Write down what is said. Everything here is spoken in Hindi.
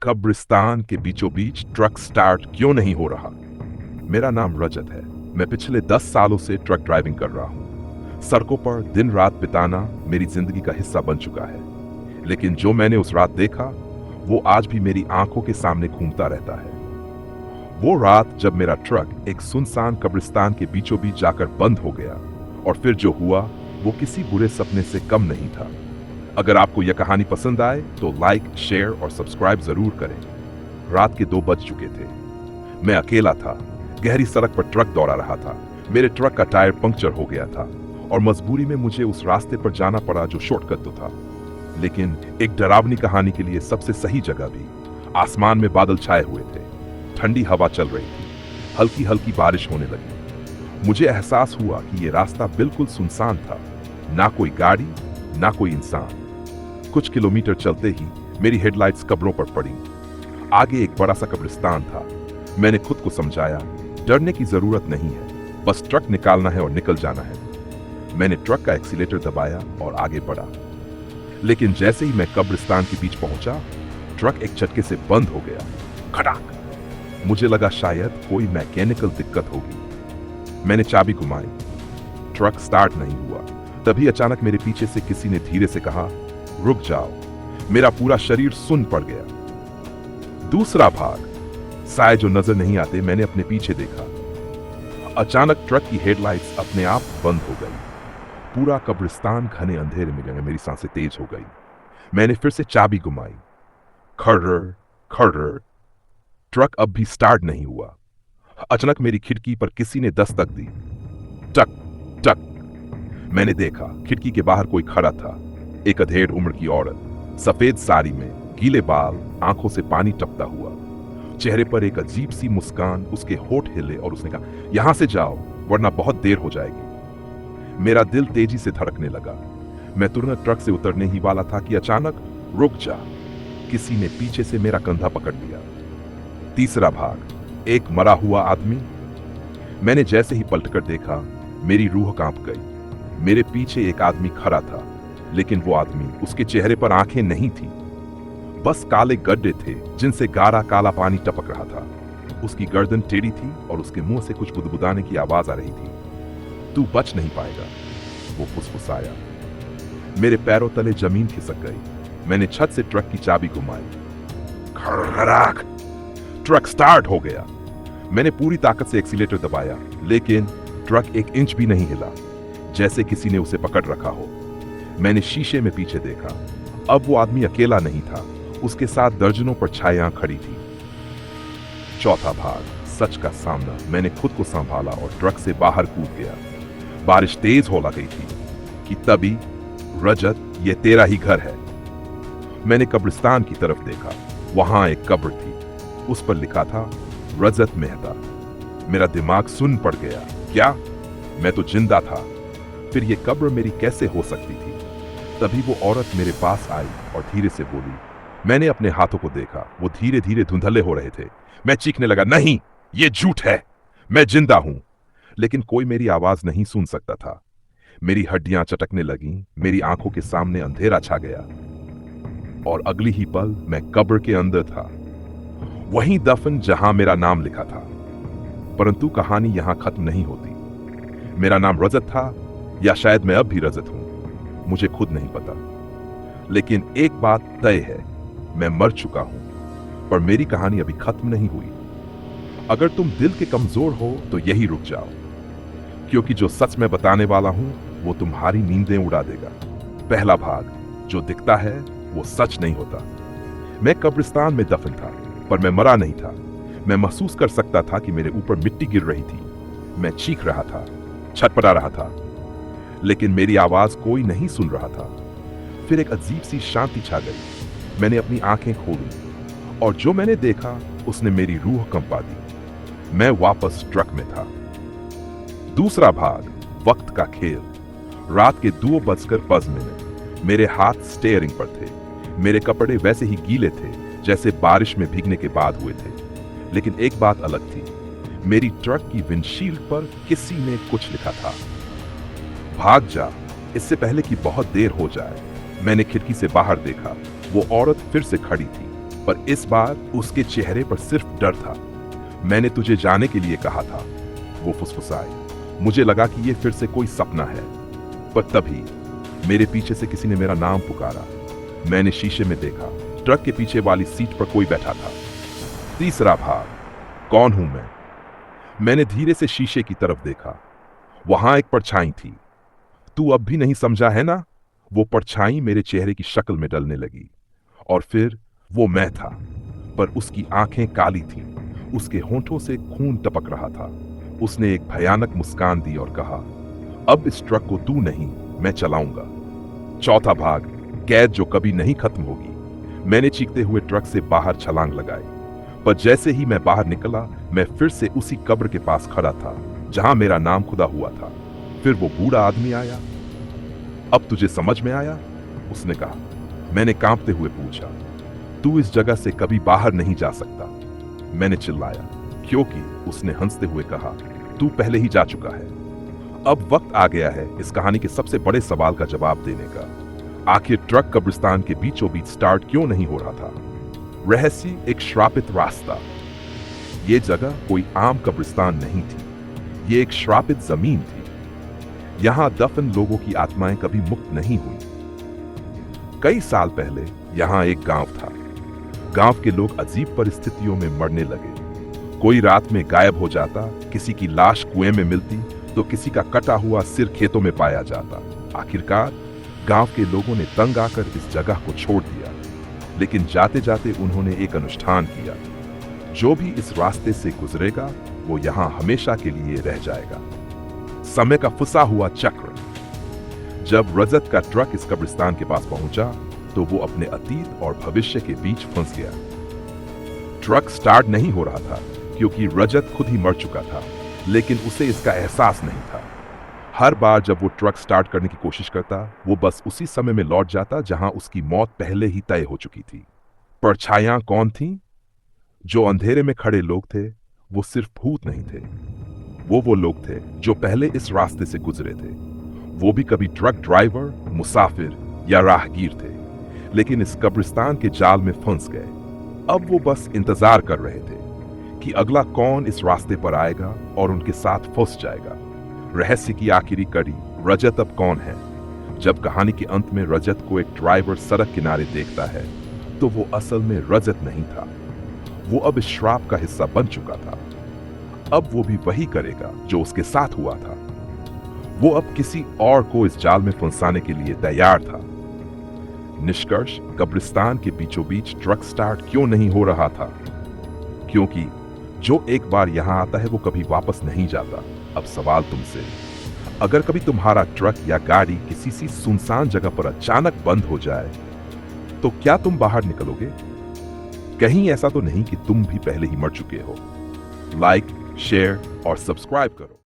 कब्रिस्तान के बीचों बीच ट्रक स्टार्ट क्यों नहीं हो रहा? मेरा नाम रजत है। मैं पिछले 10 सालों से ट्रक ड्राइविंग कर रहा हूँ। सड़कों पर दिन रात बिताना मेरी जिंदगी का हिस्सा बन चुका है। लेकिन जो मैंने उस रात देखा, वो आज भी मेरी आंखों के सामने घूमता रहता है। वो रात जब मेरा ट्रक एक सुनसान कब्रिस्तान के बीचों बीच जाकर बंद हो गया, और फिर जो हुआ वो किसी बुरे सपने से कम नहीं था। अगर आपको यह कहानी पसंद आए तो लाइक, शेयर और सब्सक्राइब जरूर करें। रात के 2 बज चुके थे। मैं अकेला था, गहरी सड़क पर ट्रक दौड़ा रहा था। मेरे ट्रक का टायर पंक्चर हो गया था और मजबूरी में मुझे उस रास्ते पर जाना पड़ा जो शॉर्टकट तो था, लेकिन एक डरावनी कहानी के लिए सबसे सही जगह भी। आसमान में बादल छाए हुए थे, ठंडी हवा चल रही थी, हल्की हल्की बारिश होने लगी। मुझे एहसास हुआ कि यह रास्ता बिल्कुल सुनसान था, ना कोई गाड़ी, ना कोई इंसान। कुछ किलोमीटर चलते ही मेरी हेडलाइट्स कब्रों पर पड़ी। आगे एक बड़ा सा कब्रिस्तान था। मैंने खुद को समझाया, डरने की जरूरत नहीं है, बस ट्रक निकालना है और निकल जाना है। मैंने ट्रक का एक्सीलेटर दबाया और आगे बढ़ा। लेकिन जैसे ही मैं कब्रिस्तान के बीच पहुंचा, ट्रक एक झटके से बंद हो गया। खटाक। मुझे लगा शायद कोई मैकेनिकल दिक्कत होगी। मैंने चाबी घुमाई, ट्रक स्टार्ट नहीं हुआ। तभी अचानक मेरे पीछे से किसी ने धीरे से कहा, रुक जाओ। मेरा पूरा शरीर सुन्न पड़ गया। दूसरा भाग, साए जो नजर नहीं आते, मैंने अपने पीछे देखा। अचानक ट्रक की हेडलाइट्स अपने आप बंद हो गई। पूरा कब्रिस्तान घने अंधेरे में गया। मेरी सांसें तेज हो गई। मैंने फिर से चाबी घुमाई। खर्र खर्र। ट्रक अब भी स्टार्ट नहीं हुआ। अचानक मेरी खिड़की पर किसी ने दस्तक दी। टक टक। मैंने देखा, खिड़की के बाहर कोई खड़ा था। एक अधेड़ उम्र की औरत, सफेद साड़ी में, गीले बाल, आंखों से पानी टपकता हुआ, चेहरे पर एक अजीब सी मुस्कान। उसके होठ हिले और उसने कहा, यहां से जाओ वरना बहुत देर हो जाएगी। मेरा दिल तेजी से धड़कने लगा। मैं तुरंत ट्रक से उतरने ही वाला था कि अचानक, रुक जा। किसी ने पीछे से मेरा कंधा पकड़ लिया। तीसरा भाग, एक मरा हुआ आदमी। मैंने जैसे ही पलटकर देखा, मेरी रूह कांप गई। मेरे पीछे एक आदमी खड़ा था, लेकिन वो आदमी, उसके चेहरे पर आंखें नहीं थी, बस काले गड्ढे थे जिनसे गाढ़ा काला पानी टपक रहा था। उसकी गर्दन टेढ़ी थी और उसके मुंह से कुछ बुदबुदाने की आवाज आ रही थी। तू बच नहीं पाएगा, वो फुसफुसाया। मेरे पैरों तले जमीन खिसक गई। मैंने छत से ट्रक की चाबी घुमाई। खड़खड़ाक। ट्रक स्टार्ट हो गया। मैंने पूरी ताकत से एक्सीलेटर दबाया, लेकिन ट्रक एक इंच भी नहीं हिला, जैसे किसी ने उसे पकड़ रखा हो। मैंने शीशे में पीछे देखा। अब वो आदमी अकेला नहीं था, उसके साथ दर्जनों परछाइयां खड़ी थी। चौथा भाग, सच का सामना। मैंने खुद को संभाला और ट्रक से बाहर कूद गया। बारिश तेज हो गई थी कि तभी, रजत, ये तेरा ही घर है। मैंने कब्रिस्तान की तरफ देखा। वहां एक कब्र थी, उस पर लिखा था, रजत मेहता। मेरा दिमाग सुन्न पड़ गया। क्या? मैं तो जिंदा था। फिर ये कब्र मेरी कैसे हो सकती थी? तभी वो औरत मेरे पास आई और धीरे से बोली। मैंने अपने हाथों को देखा, वो धीरे धीरे धुंधले हो रहे थे। मैं चीखने लगा, नहीं, ये झूठ है, मैं जिंदा हूं। लेकिन कोई मेरी आवाज नहीं सुन सकता था। मेरी हड्डियां चटकने लगीं, मेरी आंखों के सामने अंधेरा छा गया, और अगली ही पल मैं कब्र के अंदर था, वहीं दफन जहां मेरा नाम लिखा था। परंतु कहानी यहां खत्म नहीं होती। मेरा नाम रजत था, या शायद मैं अब भी रजत हूं, मुझे खुद नहीं पता। लेकिन एक बात तय है, मैं मर चुका हूं, पर मेरी कहानी अभी खत्म नहीं हुई। अगर तुम दिल के कमजोर हो तो यही रुक जाओ, क्योंकि जो सच मैं बताने वाला हूं वो तुम्हारी नींदें उड़ा देगा। पहला भाग, जो दिखता है वो सच नहीं होता। मैं कब्रिस्तान में दफन था, पर मैं मरा नहीं था। मैं महसूस कर सकता था कि मेरे ऊपर मिट्टी गिर रही थी। मैं चीख रहा था, छटपटा रहा था, लेकिन मेरी आवाज कोई नहीं सुन रहा था। फिर एक अजीब सी शांति छा गई। मैंने अपनी आंखें खोली, और जो मैंने देखा उसने मेरी रूह कंपा दी। मैं वापस ट्रक में था। दूसरा भाग, वक्त का खेल। रात के 2:05 मेरे हाथ स्टीयरिंग पर थे। मेरे कपड़े वैसे ही गीले थे जैसे बारिश में भीगने के बाद हुए थे। लेकिन एक बात अलग थी, मेरी ट्रक की विंडशील्ड पर किसी ने कुछ लिखा था, भाग जा, इससे पहले कि बहुत देर हो जाए। मैंने खिड़की से बाहर देखा। वो औरत फिर से खड़ी थी, पर इस बार उसके चेहरे पर सिर्फ डर था। मैंने तुझे जाने के लिए कहा था, वो फुसफुसाई। मुझे लगा कि ये फिर से कोई सपना है, पर तभी मेरे पीछे से किसी ने मेरा नाम पुकारा। मैंने शीशे में देखा, ट्रक के पीछे वाली सीट पर कोई बैठा था। तीसरा भाग, कौन हूं मैं? मैंने धीरे से शीशे की तरफ देखा। वहां एक परछाई थी। तू अब भी नहीं समझा है ना? वो परछाई मेरे चेहरे की शक्ल में डलने लगी, और फिर वो मैं था, पर उसकी आंखें काली थीं। उसके होंठों से खून टपक रहा था। उसने एक भयानक मुस्कान दी और कहा, अब इस ट्रक को तू नहीं, मैं चलाऊंगा। चौथा भाग, कैद जो कभी नहीं खत्म होगी। मैंने चीखते हुए ट्रक से बाहर छलांग लगाई, पर जैसे ही मैं बाहर निकला, मैं फिर से उसी कब्र के पास खड़ा था जहां मेरा नाम खुदा हुआ था। फिर वो बूढ़ा आदमी आया। अब तुझे समझ में आया? उसने कहा। मैंने कांपते हुए पूछा, तू इस जगह से कभी बाहर नहीं जा सकता। मैंने चिल्लाया, क्योंकि उसने हंसते हुए कहा, तू पहले ही जा चुका है। अब वक्त आ गया है इस कहानी के सबसे बड़े सवाल का जवाब देने का। आखिर ट्रक कब्रिस्तान के बीचों बीच स्टार्ट क्यों नहीं हो रहा था? रहस्य एक श्रापित रास्ता। ये जगह कोई आम कब्रिस्तान नहीं थी, ये एक श्रापित जमीन थी। यहां दफन लोगों की आत्माएं कभी मुक्त नहीं हुई। कई साल पहले यहां एक गांव था। गांव के लोग अजीब परिस्थितियों में मरने लगे। कोई रात में गायब हो जाता, किसी की लाश कुएं में मिलती, तो किसी का कटा हुआ सिर खेतों में पाया जाता। आखिरकार गांव के लोगों ने तंग आकर इस जगह को छोड़ दिया, लेकिन जाते जाते उन्होंने एक अनुष्ठान किया। जो भी इस रास्ते से गुजरेगा वो यहां हमेशा के लिए रह जाएगा। समय का फंसा हुआ चक्र। जब रजत का ट्रक इस कब्रिस्तान के पास पहुंचा तो वो अपने अतीत और भविष्य के बीच फंस गया। ट्रक स्टार्ट नहीं हो रहा था क्योंकि रजत खुद ही मर चुका था, लेकिन उसे इसका एहसास नहीं था। हर बार जब वो ट्रक स्टार्ट करने की कोशिश करता, वो बस उसी समय में लौट जाता जहां उसकी मौत पहले ही तय हो चुकी थी। परछाइयां कौन थीं? जो अंधेरे में खड़े लोग थे, वो सिर्फ भूत नहीं थे। वो लोग थे जो पहले इस रास्ते से गुजरे थे। वो भी कभी ट्रक ड्राइवर, मुसाफिर या राहगीर थे, लेकिन इस कब्रिस्तान के जाल में फंस गए। अब वो बस इंतजार कर रहे थे कि अगला कौन इस रास्ते पर आएगा और उनके साथ फंस जाएगा। रहस्य की आखिरी कड़ी, रजत अब कौन है? जब कहानी के अंत में रजत को एक ड्राइवर सड़क किनारे देखता है, तो वो असल में रजत नहीं था। वो अब इस श्राप का हिस्सा बन चुका था। अब वो भी वही करेगा जो उसके साथ हुआ था। वो अब किसी और को इस जाल में फंसाने के लिए तैयार था। निष्कर्ष, कब्रिस्तान के बीचों बीच ट्रक स्टार्ट क्यों नहीं हो रहा था? क्योंकि जो एक बार यहां आता है वो कभी वापस नहीं जाता। अब सवाल तुमसे, अगर कभी तुम्हारा ट्रक या गाड़ी किसी सी सुनसान जगह पर अचानक बंद हो जाए, तो क्या तुम बाहर निकलोगे? कहीं ऐसा तो नहीं कि तुम भी पहले ही मर चुके हो? लाइक, शेयर और सब्सक्राइब करो।